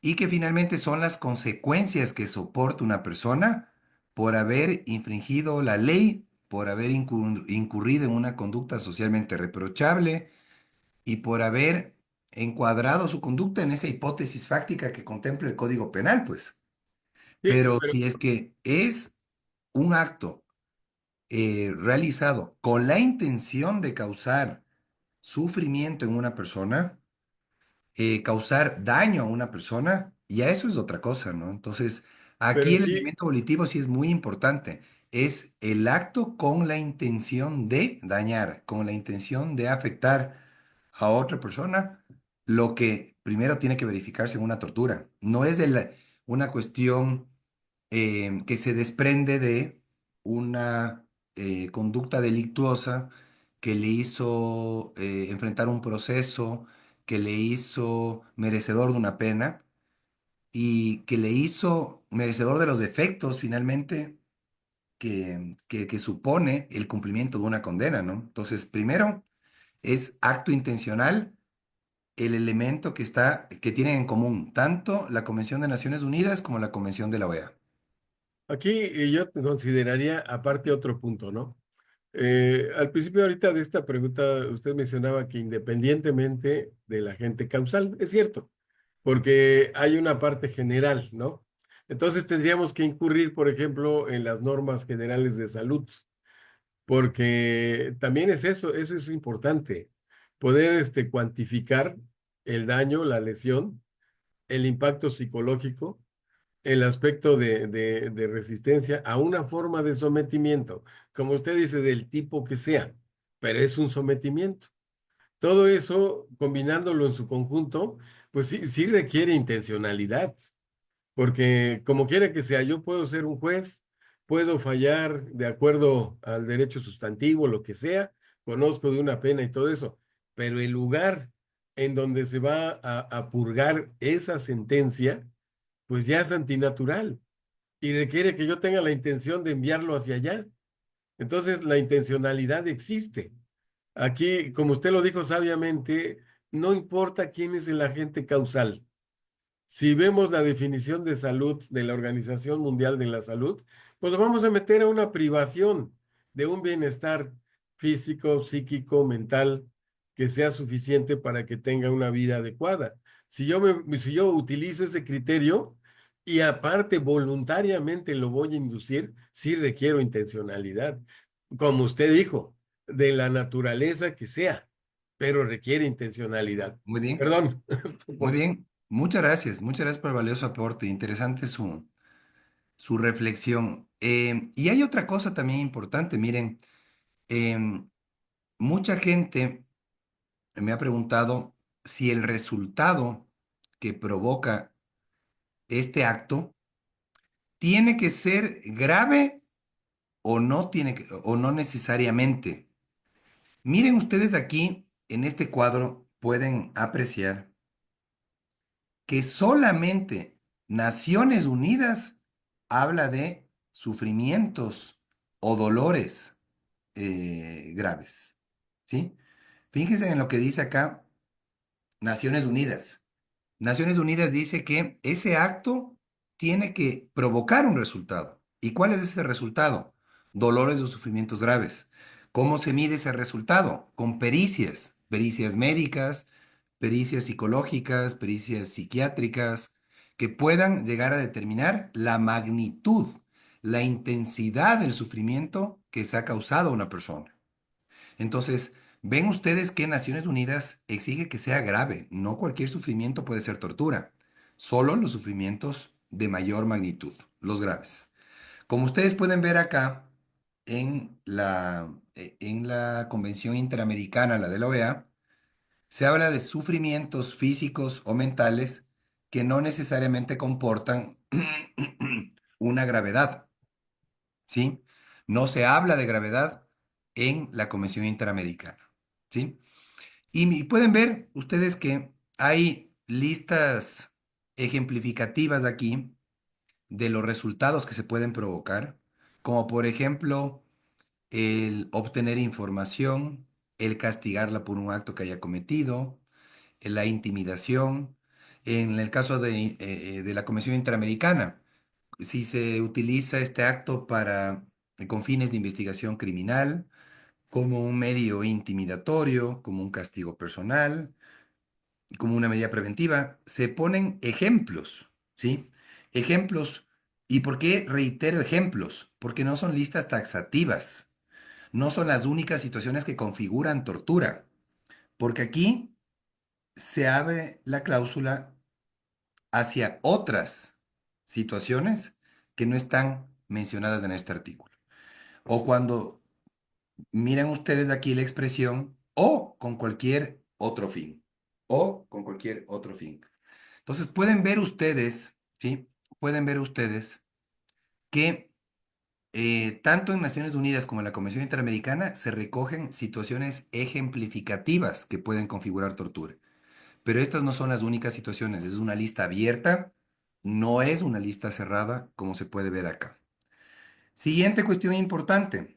y que finalmente son las consecuencias que soporta una persona por haber infringido la ley, por haber incurrido en una conducta socialmente reprochable y por haber encuadrado su conducta en esa hipótesis fáctica que contempla el Código Penal, pues. sí, Pero pero, si es que es un acto realizado con la intención de causar sufrimiento en una persona, causar daño a una persona, ya eso es otra cosa, ¿no? Entonces, pero aquí el aquí, elemento volitivo sí es muy importante. Es el acto con la intención de dañar, con la intención de afectar a otra persona, lo que primero tiene que verificarse en una tortura. No es una cuestión que se desprende de una conducta delictuosa que le hizo enfrentar un proceso, que le hizo merecedor de una pena y que le hizo merecedor de los defectos finalmente que supone el cumplimiento de una condena, ¿no? Entonces, primero es acto intencional el elemento que tienen en común tanto la Convención de Naciones Unidas como la Convención de la OEA. aquí yo consideraría aparte otro punto, ¿no? Al principio ahorita de esta pregunta, usted mencionaba que independientemente de la agente causal, es cierto, porque hay una parte general, ¿no? Entonces tendríamos que incurrir, por ejemplo, en las normas generales de salud, porque también es eso es importante, poder cuantificar el daño, la lesión, el impacto psicológico el aspecto de resistencia a una forma de sometimiento, como usted dice, del tipo que sea, pero es un sometimiento. Todo eso, combinándolo en su conjunto, pues sí, sí requiere intencionalidad. Porque como quiera que sea, yo puedo ser un juez, puedo fallar de acuerdo al derecho sustantivo, lo que sea, conozco de una pena y todo eso, pero el lugar en donde se va a purgar esa sentencia, pues ya es antinatural y requiere que yo tenga la intención de enviarlo hacia allá. Entonces, la intencionalidad existe. Aquí, como usted lo dijo sabiamente, no importa quién es el agente causal. Si vemos la definición de salud de la Organización Mundial de la Salud, pues lo vamos a meter a una privación de un bienestar físico, psíquico, mental, que sea suficiente para que tenga una vida adecuada. Si yo utilizo ese criterio y aparte voluntariamente lo voy a inducir, sí requiero intencionalidad. Como usted dijo, de la naturaleza que sea, pero requiere intencionalidad. Muy bien, Perdón. muy bien. Muchas gracias por el valioso aporte. Interesante su reflexión. Y hay otra cosa también importante, miren, em, mucha gente me ha preguntado si el resultado que provoca este acto tiene que ser grave o no o no necesariamente. Miren ustedes aquí, en este cuadro, pueden apreciar que solamente Naciones Unidas habla de sufrimientos o dolores graves, ¿sí? Fíjense en lo que dice acá Naciones Unidas. Naciones Unidas dice que ese acto tiene que provocar un resultado. ¿Y cuál es ese resultado? Dolores o sufrimientos graves. ¿Cómo se mide ese resultado? Con pericias, pericias médicas, pericias psicológicas, pericias psiquiátricas, que puedan llegar a determinar la magnitud, la intensidad del sufrimiento que se ha causado a una persona. Entonces, ven ustedes que Naciones Unidas exige que sea grave. No cualquier sufrimiento puede ser tortura, solo los sufrimientos de mayor magnitud, los graves. Como ustedes pueden ver acá en la Convención Interamericana, la de la OEA, se habla de sufrimientos físicos o mentales que no necesariamente comportan una gravedad, ¿sí? No se habla de gravedad en la Convención Interamericana, ¿sí? Y pueden ver ustedes que hay listas ejemplificativas aquí de los resultados que se pueden provocar, como por ejemplo el obtener información, el castigarla por un acto que haya cometido, la intimidación. En el caso de la Convención Interamericana, si se utiliza este acto con fines de investigación criminal, como un medio intimidatorio, como un castigo personal, como una medida preventiva, se ponen ejemplos, ¿sí? Ejemplos. ¿Y por qué reitero ejemplos? Porque no son listas taxativas, no son las únicas situaciones que configuran tortura, porque aquí se abre la cláusula hacia otras situaciones que no están mencionadas en este artículo. O cuando miren ustedes aquí la expresión o con cualquier otro fin. O con cualquier otro fin. Entonces pueden ver ustedes, ¿sí? Pueden ver ustedes que tanto en Naciones Unidas como en la Convención Interamericana se recogen situaciones ejemplificativas que pueden configurar tortura. Pero estas no son las únicas situaciones. Es una lista abierta, no es una lista cerrada, como se puede ver acá. Siguiente cuestión importante.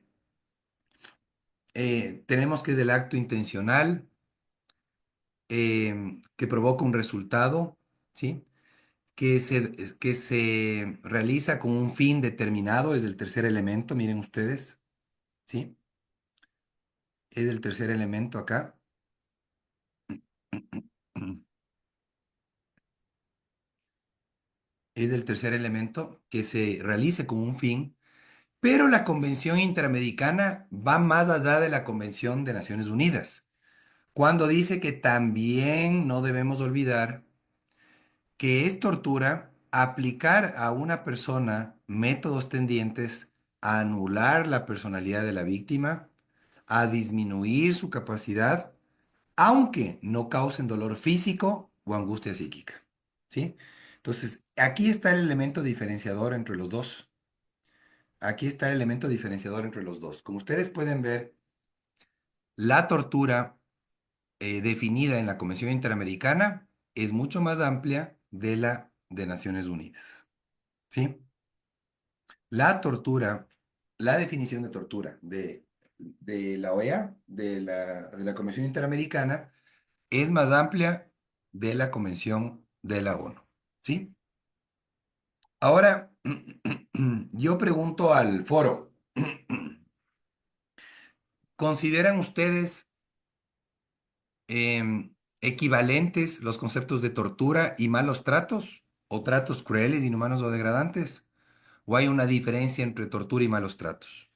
Tenemos que es el acto intencional que provoca un resultado, ¿sí? Que se realiza con un fin determinado, es el tercer elemento, miren ustedes, ¿sí? Es el tercer elemento acá. Es el tercer elemento que se realice con un fin, pero la Convención Interamericana va más allá de la Convención de Naciones Unidas, cuando dice que también no debemos olvidar que es tortura aplicar a una persona métodos tendientes a anular la personalidad de la víctima, a disminuir su capacidad, aunque no causen dolor físico o angustia psíquica. ¿Sí? Entonces, aquí está el elemento diferenciador entre los dos. Aquí está el elemento diferenciador entre los dos. Como ustedes pueden ver, la tortura definida en la Convención Interamericana es mucho más amplia de la de Naciones Unidas. ¿Sí? La tortura, la definición de tortura de la OEA, de la Convención Interamericana, es más amplia de la Convención de la ONU. ¿Sí? Ahora, yo pregunto al foro, ¿consideran ustedes equivalentes los conceptos de tortura y malos tratos? ¿O tratos crueles, inhumanos o degradantes? ¿O hay una diferencia entre tortura y malos tratos?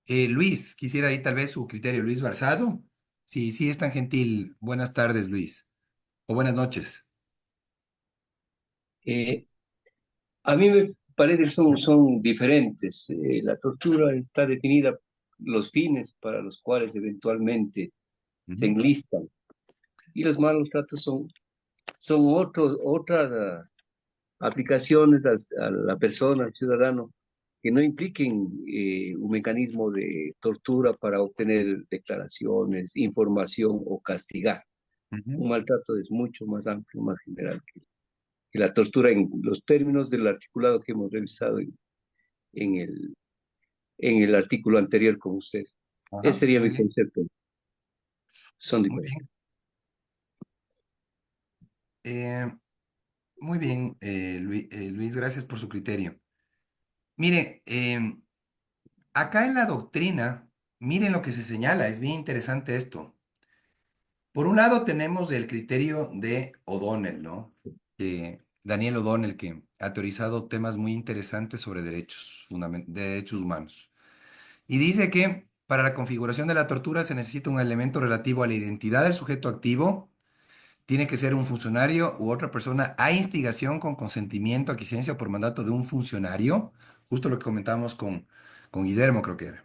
Luis, quisiera ahí tal vez su criterio. Luis Barzado. Sí, sí, es tan gentil. Buenas tardes, Luis. O buenas noches. Eh, a mí me parece que son diferentes. La tortura está definida los fines para los cuales eventualmente se Ujú, enlistan y los malos tratos son otras aplicaciones a la persona, al ciudadano, que no impliquen un mecanismo de tortura para obtener declaraciones, información o castigar. ujú. Un maltrato es mucho más amplio, más general que la tortura en los términos del articulado que hemos revisado en en el artículo anterior con usted. Ese Ajá, sería muy mi bien, concepto. Son muy diferentes. bien. Eh, Muy bien, Luis, gracias por su criterio. Mire, acá en la doctrina, miren lo que se señala, es bien interesante esto. Por un lado tenemos el criterio de O'Donnell, ¿no? Daniel O'Donnell, que ha teorizado temas muy interesantes sobre derechos humanos. Y dice que para la configuración de la tortura se necesita un elemento relativo a la identidad del sujeto activo. Tiene que ser un funcionario u otra persona a instigación con consentimiento, aquiescencia o por mandato de un funcionario, justo lo que comentábamos con Guillermo, creo que era.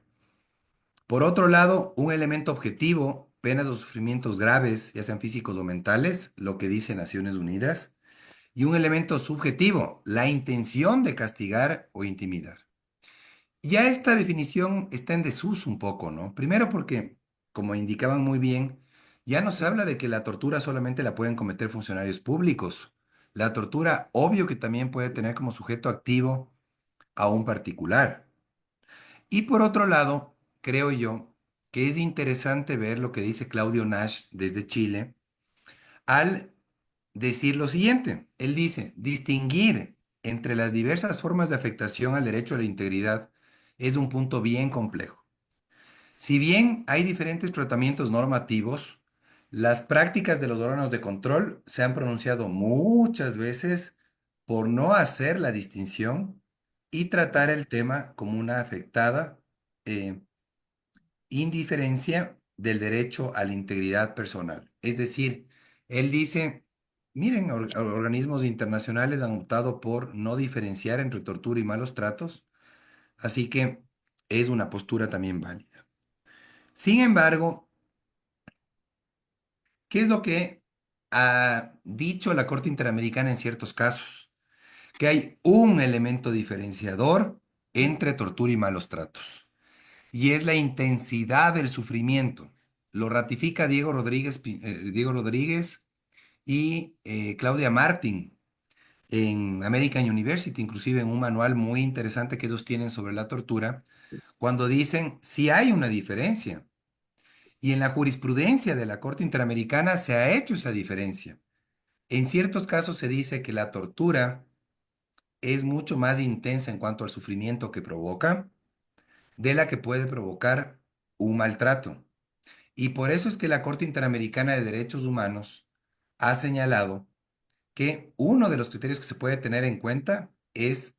Por otro lado, un elemento objetivo, penas o sufrimientos graves, ya sean físicos o mentales, lo que dice Naciones Unidas. Y un elemento subjetivo, la intención de castigar o intimidar. Ya esta definición está en desuso un poco, ¿no? Primero porque, como indicaban muy bien, ya no se habla de que la tortura solamente la pueden cometer funcionarios públicos. La tortura, obvio que también puede tener como sujeto activo a un particular. Y por otro lado, creo yo que es interesante ver lo que dice Claudio Nash desde Chile al decir lo siguiente. Él dice, distinguir entre las diversas formas de afectación al derecho a la integridad es un punto bien complejo. Si bien hay diferentes tratamientos normativos, las prácticas de los órganos de control se han pronunciado muchas veces por no hacer la distinción y tratar el tema como una afectada eh, indiferencia del derecho a la integridad personal. Es decir, él dice, miren, organismos internacionales han optado por no diferenciar entre tortura y malos tratos, así que es una postura también válida. Sin embargo, ¿qué es lo que ha dicho la Corte Interamericana en ciertos casos? Que hay un elemento diferenciador entre tortura y malos tratos, y es la intensidad del sufrimiento. Lo ratifica Diego Rodríguez y Claudia Martin en American University, inclusive en un manual muy interesante que ellos tienen sobre la tortura, cuando dicen si hay una diferencia. Y en la jurisprudencia de la Corte Interamericana se ha hecho esa diferencia. En ciertos casos se dice que la tortura es mucho más intensa en cuanto al sufrimiento que provoca de la que puede provocar un maltrato. Y por eso es que la Corte Interamericana de Derechos Humanos ha señalado que uno de los criterios que se puede tener en cuenta es,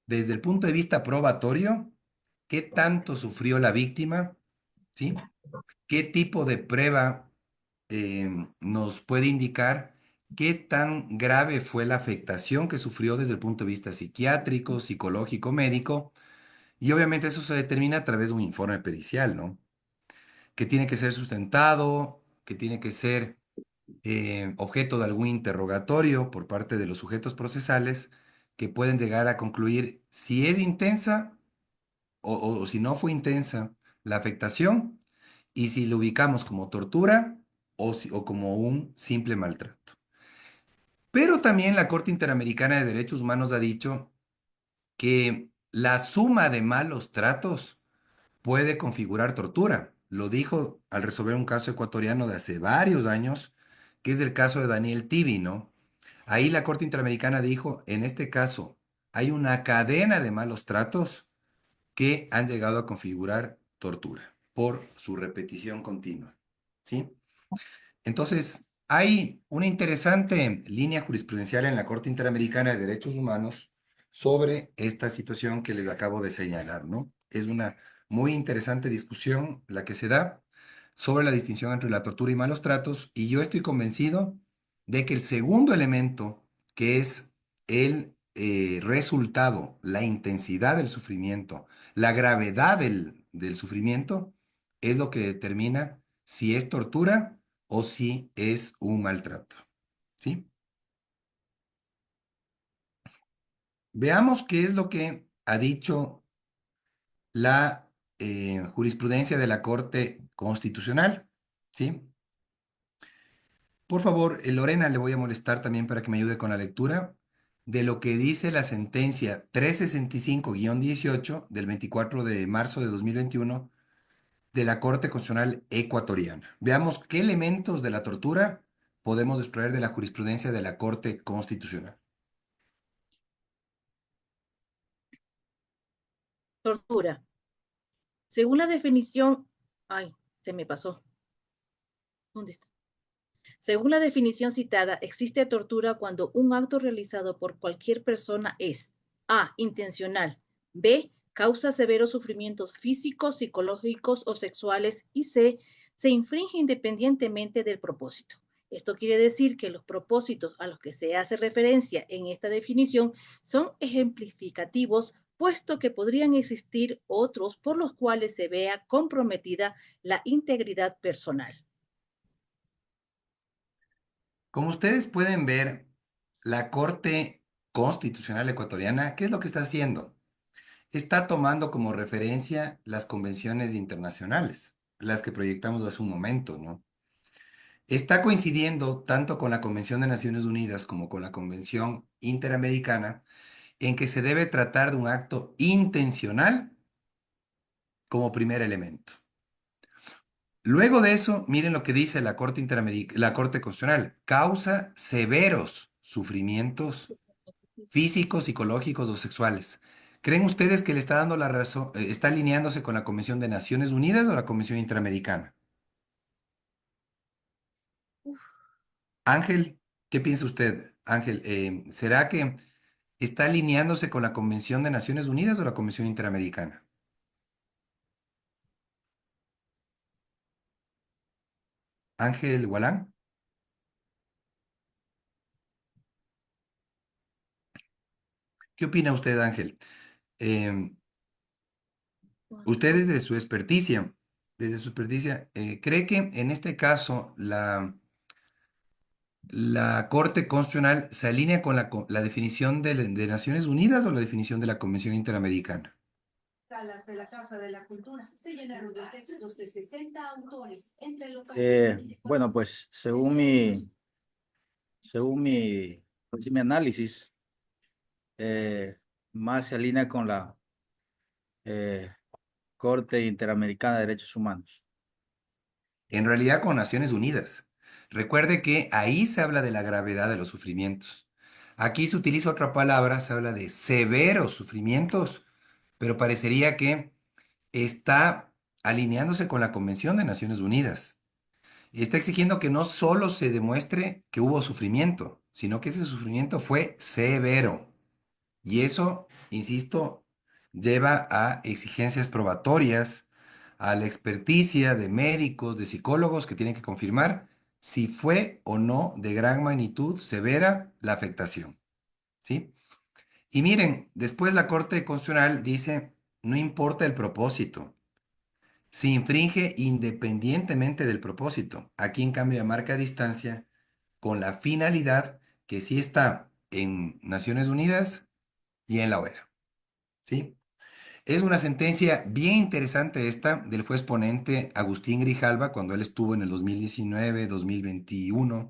desde el punto de vista probatorio, qué tanto sufrió la víctima, ¿sí? ¿Qué tipo de prueba nos puede indicar qué tan grave fue la afectación que sufrió desde el punto de vista psiquiátrico, psicológico, médico, y obviamente eso se determina a través de un informe pericial, ¿no? Que tiene que ser sustentado, que tiene que ser objeto de algún interrogatorio por parte de los sujetos procesales que pueden llegar a concluir si es intensa o si no fue intensa la afectación y si lo ubicamos como tortura o como un simple maltrato. Pero también la Corte Interamericana de Derechos Humanos ha dicho que la suma de malos tratos puede configurar tortura. Lo dijo al resolver un caso ecuatoriano de hace varios años, que es el caso de Daniel Tibi, ¿no? Ahí la Corte Interamericana dijo, en este caso, hay una cadena de malos tratos que han llegado a configurar tortura por su repetición continua, ¿sí? Entonces, hay una interesante línea jurisprudencial en la Corte Interamericana de Derechos Humanos sobre esta situación que les acabo de señalar, ¿no? Es una muy interesante discusión la que se da sobre la distinción entre la tortura y malos tratos, y yo estoy convencido de que el segundo elemento, que es el resultado, la intensidad del sufrimiento, la gravedad del sufrimiento, es lo que determina si es tortura o si es un maltrato. ¿Sí? Veamos qué es lo que ha dicho la jurisprudencia de la Corte Constitucional. ¿Sí? Por favor, Lorena, le voy a molestar también para que me ayude con la lectura de lo que dice la sentencia 365-18 del 24 de marzo de 2021 de la Corte Constitucional Ecuatoriana. Veamos qué elementos de la tortura podemos extraer de la jurisprudencia de la Corte Constitucional. Tortura. Según la definición, ay, se me pasó. ¿Dónde está? Según la definición citada, existe tortura cuando un acto realizado por cualquier persona es A, intencional, B, causa severos sufrimientos físicos, psicológicos o sexuales y C, se infringe independientemente del propósito. Esto quiere decir que los propósitos a los que se hace referencia en esta definición son ejemplificativos, puesto que podrían existir otros por los cuales se vea comprometida la integridad personal. Como ustedes pueden ver, la Corte Constitucional Ecuatoriana, ¿qué es lo que está haciendo? Está tomando como referencia las convenciones internacionales, las que proyectamos hace un momento, ¿no? Está coincidiendo tanto con la Convención de Naciones Unidas como con la Convención Interamericana en que se debe tratar de un acto intencional como primer elemento. Luego de eso, miren lo que dice la Corte la Corte Constitucional, causa severos sufrimientos físicos, psicológicos o sexuales. ¿Creen ustedes que le está dando la razón, está alineándose con la Convención de Naciones Unidas o la Convención Interamericana? Ángel, ¿qué piensa usted? Ángel, ¿será que está alineándose con la Convención de Naciones Unidas o la Convención Interamericana? Ángel Gualán, ¿qué opina usted, Ángel? Em, Usted desde su experticia, ¿cree que en este caso la Corte Constitucional se alinea con la definición de Naciones Unidas o la definición de la Convención Interamericana? Salas de la Casa de la Cultura se llenaron de textos de 60 autores, entre locales Bueno, pues según mi análisis, eh, más se alinea con la eh, Corte Interamericana de Derechos Humanos. En realidad con Naciones Unidas. Recuerde que ahí se habla de la gravedad de los sufrimientos. Aquí se utiliza otra palabra, se habla de severos sufrimientos, pero parecería que está alineándose con la Convención de Naciones Unidas. Y está exigiendo que no solo se demuestre que hubo sufrimiento, sino que ese sufrimiento fue severo. Y eso, insisto, lleva a exigencias probatorias, a la experticia de médicos, de psicólogos que tienen que confirmar si fue o no de gran magnitud severa la afectación, ¿sí? Y miren, después la Corte Constitucional dice, no importa el propósito, se infringe independientemente del propósito. Aquí en cambio marca distancia con la finalidad que sí está en Naciones Unidas y en la OEA, ¿sí? Es una sentencia bien interesante esta del juez ponente Agustín Grijalva cuando él estuvo en el 2019, 2021,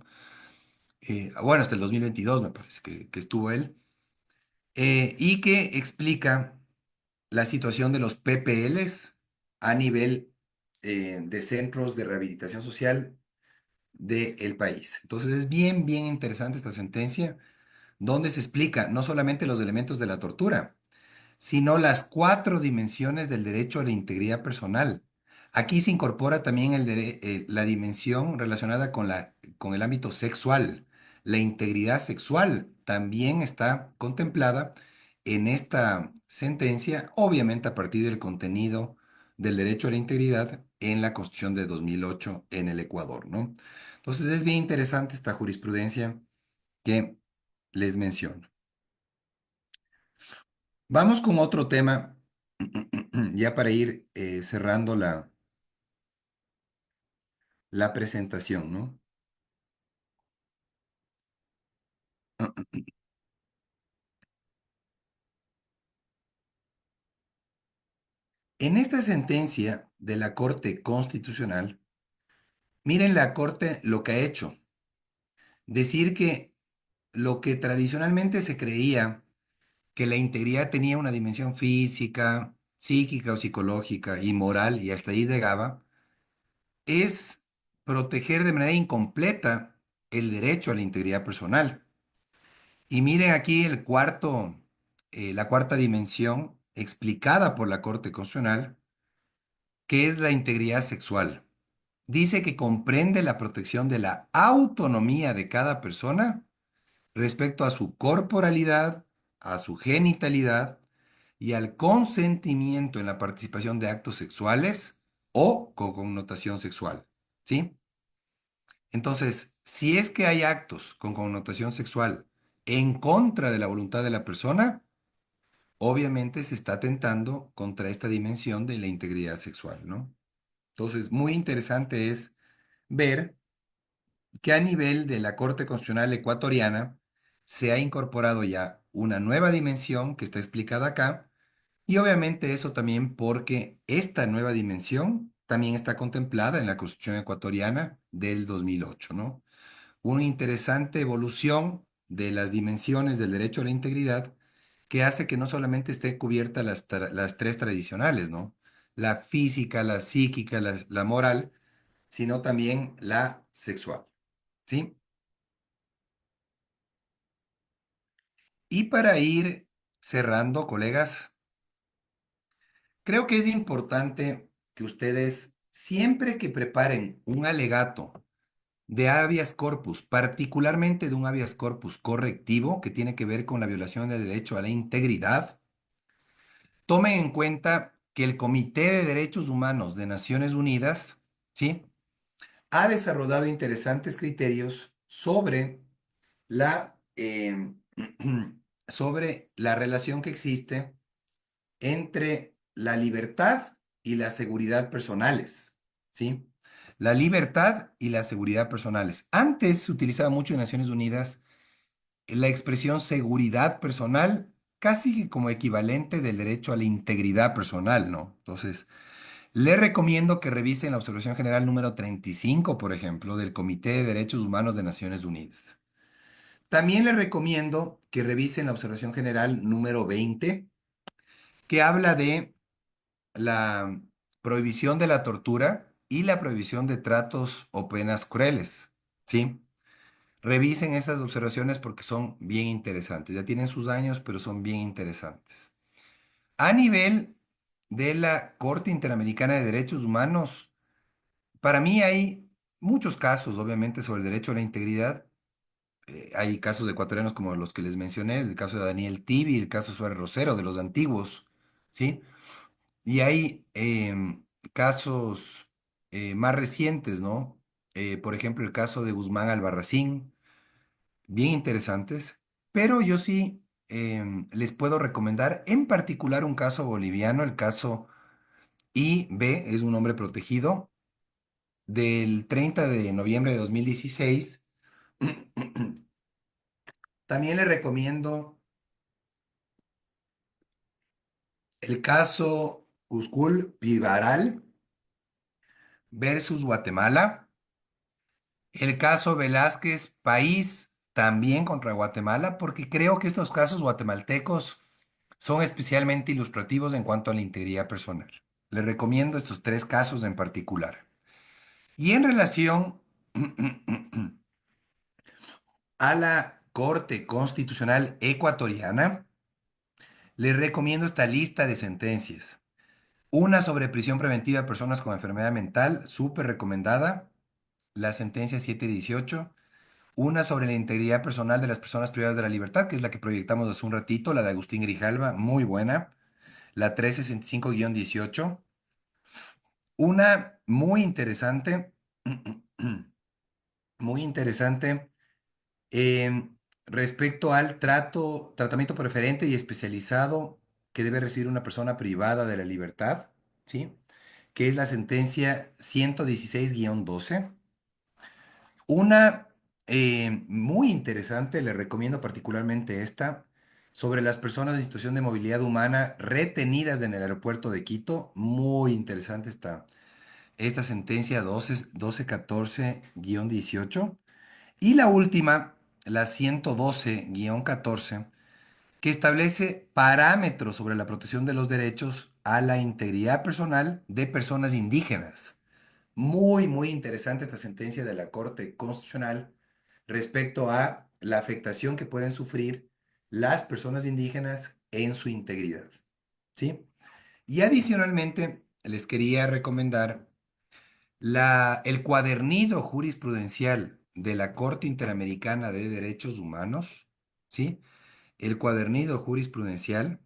bueno, hasta el 2022 me parece que estuvo él, y que explica la situación de los PPLs a nivel de centros de rehabilitación social del país. Entonces es bien, bien interesante esta sentencia, donde se explica no solamente los elementos de la tortura, sino las cuatro dimensiones del derecho a la integridad personal. Aquí se incorpora también la dimensión relacionada con el ámbito sexual. La integridad sexual también está contemplada en esta sentencia, obviamente a partir del contenido del derecho a la integridad en la Constitución de 2008 en el Ecuador, ¿no? Entonces es bien interesante esta jurisprudencia que les menciono. Vamos con otro tema, ya para ir cerrando la presentación, ¿no? En esta sentencia de la Corte Constitucional, miren la Corte lo que ha hecho. Decir que lo que tradicionalmente se creía que la integridad tenía una dimensión física, psíquica o psicológica y moral, y hasta ahí llegaba, es proteger de manera incompleta el derecho a la integridad personal. Y miren aquí la cuarta dimensión explicada por la Corte Constitucional, que es la integridad sexual. Dice que comprende la protección de la autonomía de cada persona respecto a su corporalidad, a su genitalidad y al consentimiento en la participación de actos sexuales o con connotación sexual. ¿Sí? Entonces, si es que hay actos con connotación sexual en contra de la voluntad de la persona, obviamente se está atentando contra esta dimensión de la integridad sexual, ¿no? Entonces, muy interesante es ver que a nivel de la Corte Constitucional ecuatoriana se ha incorporado ya una nueva dimensión que está explicada acá, y obviamente eso también porque esta nueva dimensión también está contemplada en la Constitución ecuatoriana del 2008, ¿no? Una interesante evolución de las dimensiones del derecho a la integridad que hace que no solamente esté cubierta las tres tradicionales, ¿no? La física, la psíquica, la moral, sino también la sexual, ¿sí? Y para ir cerrando, colegas, creo que es importante que ustedes, siempre que preparen un alegato de habeas corpus, particularmente de un habeas corpus correctivo que tiene que ver con la violación del derecho a la integridad, tomen en cuenta que el Comité de Derechos Humanos de Naciones Unidas, ¿sí?, ha desarrollado interesantes criterios sobre la relación que existe entre la libertad y la seguridad personales, ¿sí? La libertad y la seguridad personales. Antes se utilizaba mucho en Naciones Unidas la expresión seguridad personal, casi que como equivalente del derecho a la integridad personal, ¿no? Entonces, les recomiendo que revisen la Observación General número 35, por ejemplo, del Comité de Derechos Humanos de Naciones Unidas. También les recomiendo que revisen la Observación General número 20, que habla de la prohibición de la tortura y la prohibición de tratos o penas crueles, ¿sí? Revisen esas observaciones porque son bien interesantes. Ya tienen sus años, pero son bien interesantes. A nivel de la Corte Interamericana de Derechos Humanos, para mí hay muchos casos, obviamente, sobre el derecho a la integridad. Hay casos ecuatorianos como los que les mencioné, el caso de Daniel Tibi, el caso de Suárez Rosero, de los antiguos, ¿sí? Y hay casos más recientes, ¿no? por ejemplo, el caso de Guzmán Albarracín, bien interesantes, pero yo sí les puedo recomendar en particular un caso boliviano, el caso IB, es un hombre protegido, del 30 de noviembre de 2016. También le recomiendo el caso Uscul Pivaral versus Guatemala. El caso Velázquez País también contra Guatemala, porque creo que estos casos guatemaltecos son especialmente ilustrativos en cuanto a la integridad personal. Les recomiendo estos tres casos en particular. Y en relación a la Corte Constitucional Ecuatoriana, les recomiendo esta lista de sentencias. Una sobre prisión preventiva de personas con enfermedad mental, súper recomendada, la sentencia 718. Una sobre la integridad personal de las personas privadas de la libertad, que es la que proyectamos hace un ratito, la de Agustín Grijalva, muy buena. La 365-18. Una muy interesante, muy interesante, respecto al tratamiento preferente y especializado que debe recibir una persona privada de la libertad, ¿sí? Que es la sentencia 116-12. Una muy interesante, le recomiendo particularmente esta, sobre las personas en situación de movilidad humana retenidas en el aeropuerto de Quito. Muy interesante esta sentencia 1214-18. Y la última, la 112-14, que establece parámetros sobre la protección de los derechos a la integridad personal de personas indígenas. Muy, muy interesante esta sentencia de la Corte Constitucional respecto a la afectación que pueden sufrir las personas indígenas en su integridad. ¿Sí? Y adicionalmente, les quería recomendar el cuadernillo jurisprudencial de la Corte Interamericana de Derechos Humanos. ¿Sí? El cuadernillo jurisprudencial.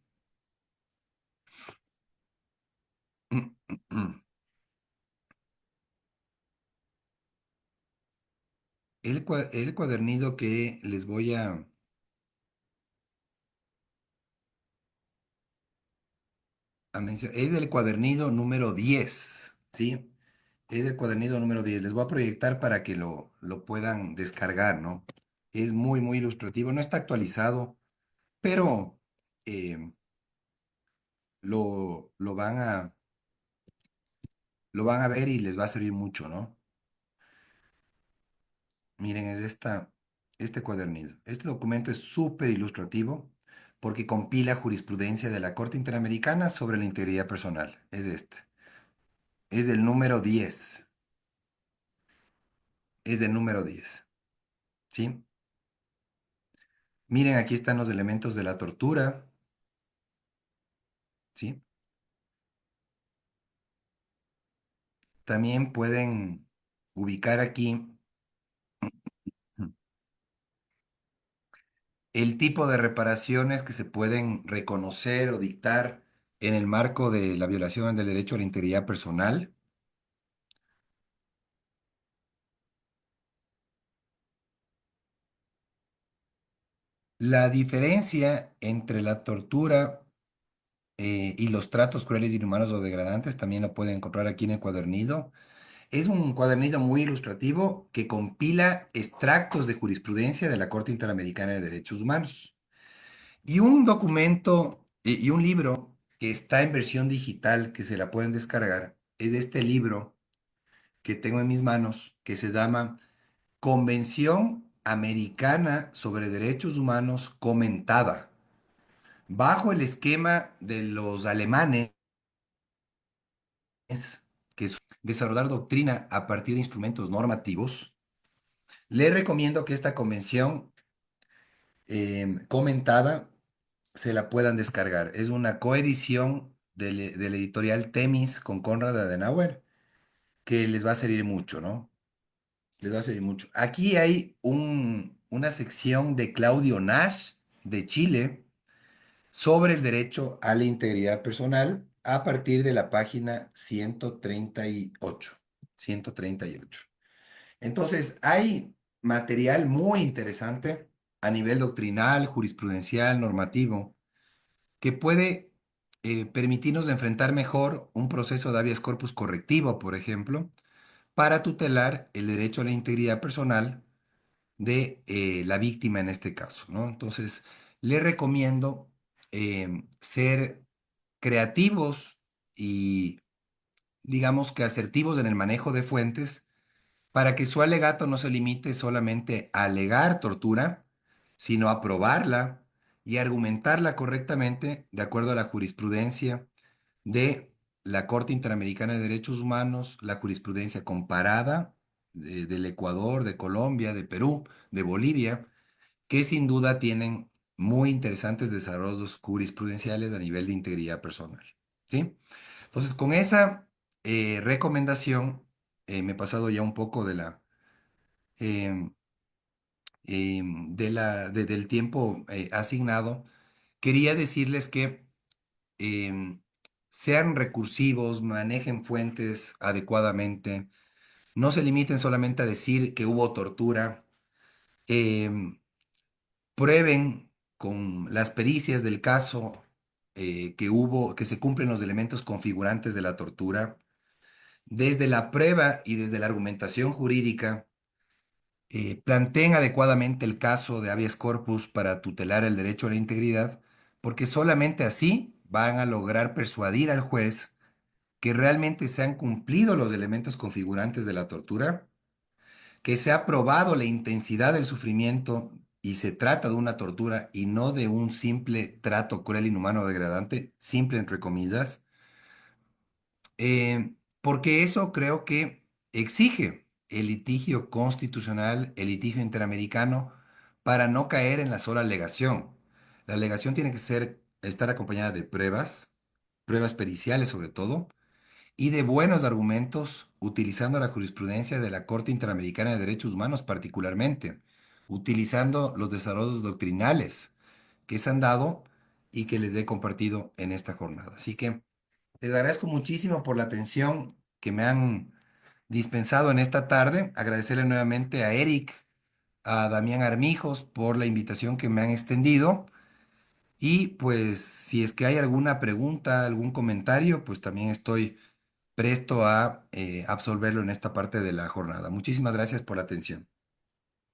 El cuadernillo que les voy a mencionar es el cuadernillo número 10, ¿sí? Es el cuadernillo número 10. Les voy a proyectar para que lo puedan descargar, ¿no? Es muy, muy ilustrativo. No está actualizado, pero eh, lo, lo van a, lo van a ver y les va a servir mucho, ¿no? Miren, es este cuadernillo. Este documento es súper ilustrativo porque compila jurisprudencia de la Corte Interamericana sobre la integridad personal. Es este. Es del número 10. Es del número 10. ¿Sí? Miren, aquí están los elementos de la tortura. ¿Sí? También pueden ubicar aquí el tipo de reparaciones que se pueden reconocer o dictar en el marco de la violación del derecho a la integridad personal. La diferencia entre la tortura y los tratos crueles, inhumanos o degradantes también lo pueden encontrar aquí en el cuadernillo. Es un cuadernillo muy ilustrativo que compila extractos de jurisprudencia de la Corte Interamericana de Derechos Humanos. Y un documento y un libro que está en versión digital, que se la pueden descargar, es este libro que tengo en mis manos, que se llama Convención Americana sobre Derechos Humanos comentada, bajo el esquema de los alemanes, que es desarrollar doctrina a partir de instrumentos normativos. Le recomiendo que esta convención comentada se la puedan descargar. Es una coedición de la editorial Temis con Konrad Adenauer, que les va a servir mucho, ¿no? Les va a servir mucho. Aquí hay una sección de Claudio Nash, de Chile, sobre el derecho a la integridad personal a partir de la página 138. 138. Entonces, hay material muy interesante a nivel doctrinal, jurisprudencial, normativo, que puede permitirnos enfrentar mejor un proceso de habeas corpus correctivo, por ejemplo, para tutelar el derecho a la integridad personal de la víctima en este caso, ¿no? Entonces, le recomiendo ser creativos y, digamos que asertivos en el manejo de fuentes para que su alegato no se limite solamente a alegar tortura, sino a probarla y argumentarla correctamente de acuerdo a la jurisprudencia de la Corte Interamericana de Derechos Humanos, la jurisprudencia comparada del Ecuador, de Colombia, de Perú, de Bolivia, que sin duda tienen muy interesantes desarrollos jurisprudenciales a nivel de integridad personal. ¿Sí? Entonces, con esa recomendación, me he pasado ya un poco em, del tiempo asignado. Quería decirles que em, sean recursivos, manejen fuentes adecuadamente, no se limiten solamente a decir que hubo tortura, em, prueben con las pericias del caso que se cumplen los elementos configurantes de la tortura. Desde la prueba y desde la argumentación jurídica, planteen adecuadamente el caso de habeas corpus para tutelar el derecho a la integridad, porque solamente así van a lograr persuadir al juez que realmente se han cumplido los elementos configurantes de la tortura, que se ha probado la intensidad del sufrimiento y se trata de una tortura y no de un simple trato cruel, inhumano o degradante, simple entre comillas, porque eso creo que exige el litigio constitucional, el litigio interamericano, para no caer en la sola alegación. La alegación tiene que estar acompañada de pruebas, pruebas periciales sobre todo, y de buenos argumentos utilizando la jurisprudencia de la Corte Interamericana de Derechos Humanos particularmente, utilizando los desarrollos doctrinales que se han dado y que les he compartido en esta jornada. Así que les agradezco muchísimo por la atención que me han dispensado en esta tarde. Agradecerle nuevamente a Eric, a Damián Armijos por la invitación que me han extendido. Y pues si es que hay alguna pregunta, algún comentario, pues también estoy presto a absolverlo en esta parte de la jornada. Muchísimas gracias por la atención.